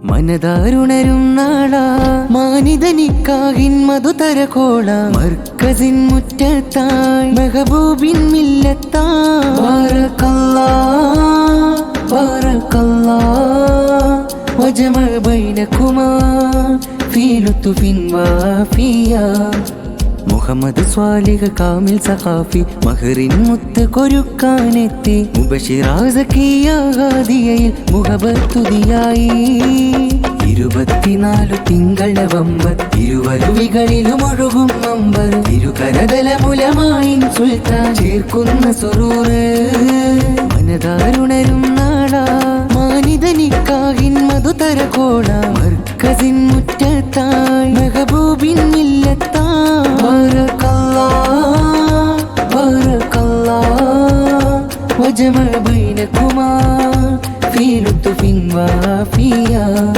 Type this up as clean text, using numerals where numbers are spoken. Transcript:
മനതാരുണരും നാള മാനിതനിക്കാകിൻ മധുതരകോള മർക്കസിൻ മുറ്റത്തായി മെഹബൂബിൻ മില്ലത്താ വജമഅ ബൈനകുമാ ഫീ ലുത്ഫിൻ വാഫിയാ മുഹമ്മദ് സ്വാലിഹ് കാമിൽ സഖാഫി മഹറിൻ മുത്ത് കൊരുക്കാനെത്തി മുബശിറാസക്കിയാദിയയിൽ മുഹബത്തുതിയായി 24 തിങ്കൾ നവംബർ ഇരുവരുവികളിലും ഒഴുകും നമ്പർ ഇരുകരതലമുലമായിൻ സുൽത്താൻ ചേർക്കുന്ന സുറൂറ് മനതാരുണരും നാള മാനിതനിക്കാകിൻ മധുതരകോള മർക്കസിൻ മുറ്റത്തായി മെഹബൂബിൻ മില്ലത്താ وجمع بينكما في لطف وافيا